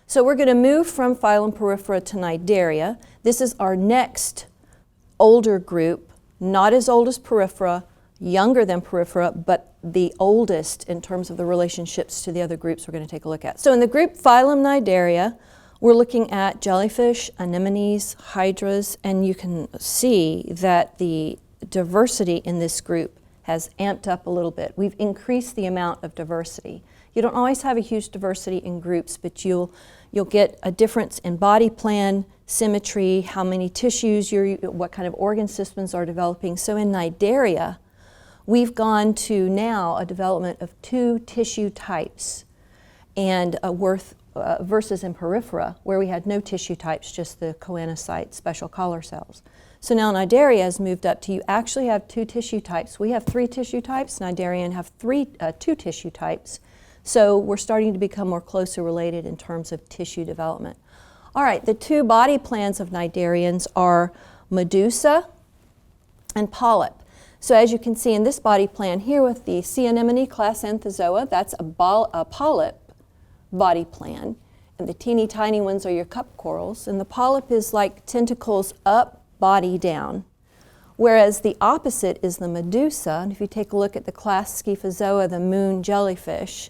So we're going to move from phylum Porifera to Cnidaria. This is our next older group, not as old as Porifera, younger than Porifera, but the oldest in terms of the relationships to the other groups we're going to take a look at. So in the group phylum Cnidaria, we're looking at jellyfish, anemones, hydras, and you can see that the diversity in this group has amped up a little bit. We've increased the amount of diversity. You don't always have a huge diversity in groups, but you'll get a difference in body plan, symmetry, how many tissues, what kind of organ systems are developing. So in Cnidaria, we've gone to now a development of 2 tissue types, and versus in Porifera, where we had no tissue types, just the choanocyte special collar cells. So now Cnidaria has moved up to you actually have 2 tissue types. We have 3 tissue types. Cnidarian have 2 tissue types. So we're starting to become more closely related in terms of tissue development. All right, the 2 body plans of Cnidarians are medusa and polyp. So as you can see in this body plan here with the sea anemone class Anthozoa, that's a polyp body plan. And the teeny tiny ones are your cup corals. And the polyp is like tentacles up, body down. Whereas the opposite is the medusa. And if you take a look at the class Scyphozoa, the moon jellyfish,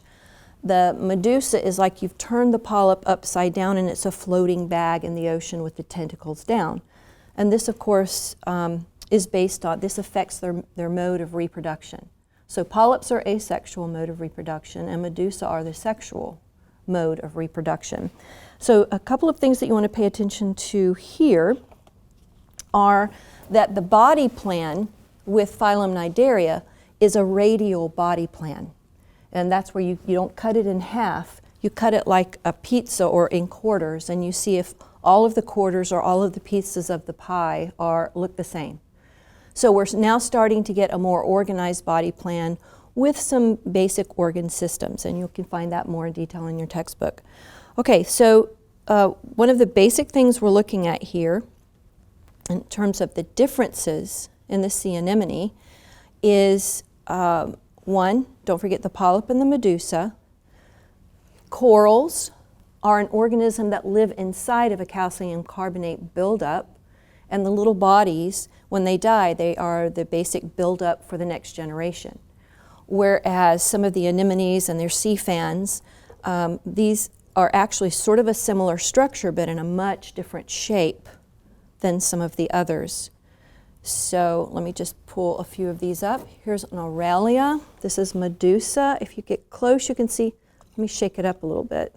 the medusa is like you've turned the polyp upside down and it's a floating bag in the ocean with the tentacles down. And this, of course, is based on, this affects their mode of reproduction. So polyps are asexual mode of reproduction and medusa are the sexual mode of reproduction. So a couple of things that you want to pay attention to here are that the body plan with phylum Cnidaria is a radial body plan. And that's where you don't cut it in half. You cut it like a pizza or in quarters, and you see if all of the quarters or all of the pieces of the pie look the same. So we're now starting to get a more organized body plan with some basic organ systems, and you can find that more in detail in your textbook. Okay, so one of the basic things we're looking at here in terms of the differences in the sea anemone is one, don't forget the polyp and the medusa. Corals are an organism that live inside of a calcium carbonate buildup, and the little bodies, when they die, they are the basic buildup for the next generation. Whereas some of the anemones and their sea fans, these are actually sort of a similar structure, but in a much different shape than some of the others. So let me just pull a few of these up. Here's an Aurelia. This is medusa. If you get close, you can see, let me shake it up a little bit.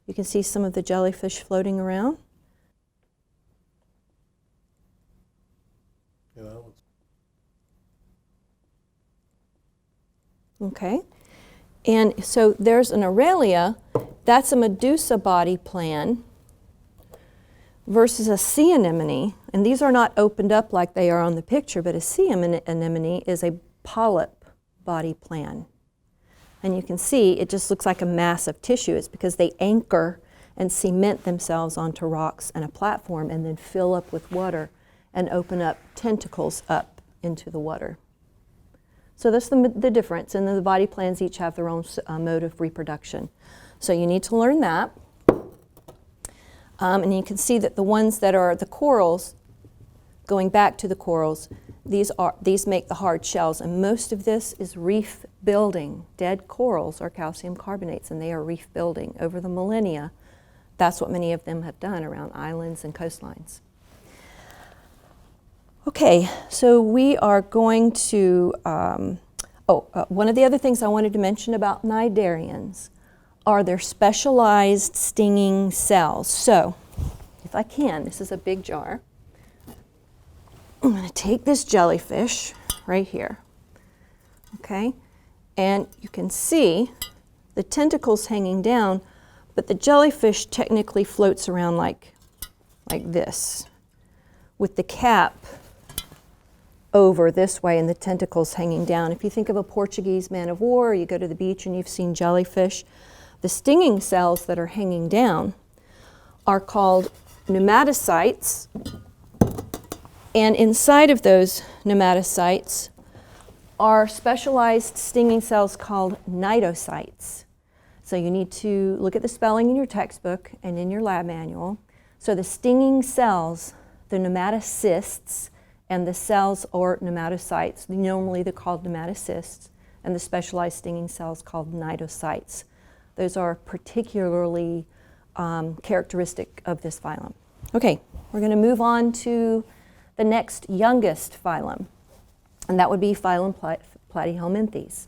You can see some of the jellyfish floating around. Yeah, that one's... Okay. And so there's an Aurelia. That's a medusa body plan versus a sea anemone, and these are not opened up like they are on the picture, but a sea anemone is a polyp body plan. And you can see it just looks like a mass of tissue. It's because they anchor and cement themselves onto rocks and a platform and then fill up with water and open up tentacles up into the water. So that's the difference, and then the body plans each have their own mode of reproduction. So you need to learn that. And you can see that the ones that are the corals, going back to the corals, these make the hard shells, and most of this is reef building. Dead corals are calcium carbonates, and they are reef building. Over the millennia, that's what many of them have done around islands and coastlines. Okay, so we are going to, one of the other things I wanted to mention about Cnidarians are their specialized stinging cells. So, if I can, this is a big jar. I'm going to take this jellyfish right here, okay? And you can see the tentacles hanging down, but the jellyfish technically floats around like this, with the cap over this way and the tentacles hanging down. If you think of a Portuguese man of war, or you go to the beach and you've seen jellyfish, the stinging cells that are hanging down are called pneumatocytes, and inside of those pneumatocytes are specialized stinging cells called cnidocytes. So you need to look at the spelling in your textbook and in your lab manual. So the stinging cells, the nematocysts, and the cells or nematocytes, normally they're called nematocysts, and the specialized stinging cells called cnidocytes. Those are particularly characteristic of this phylum. Okay, we're going to move on to the next youngest phylum, and that would be phylum Platyhelminthes.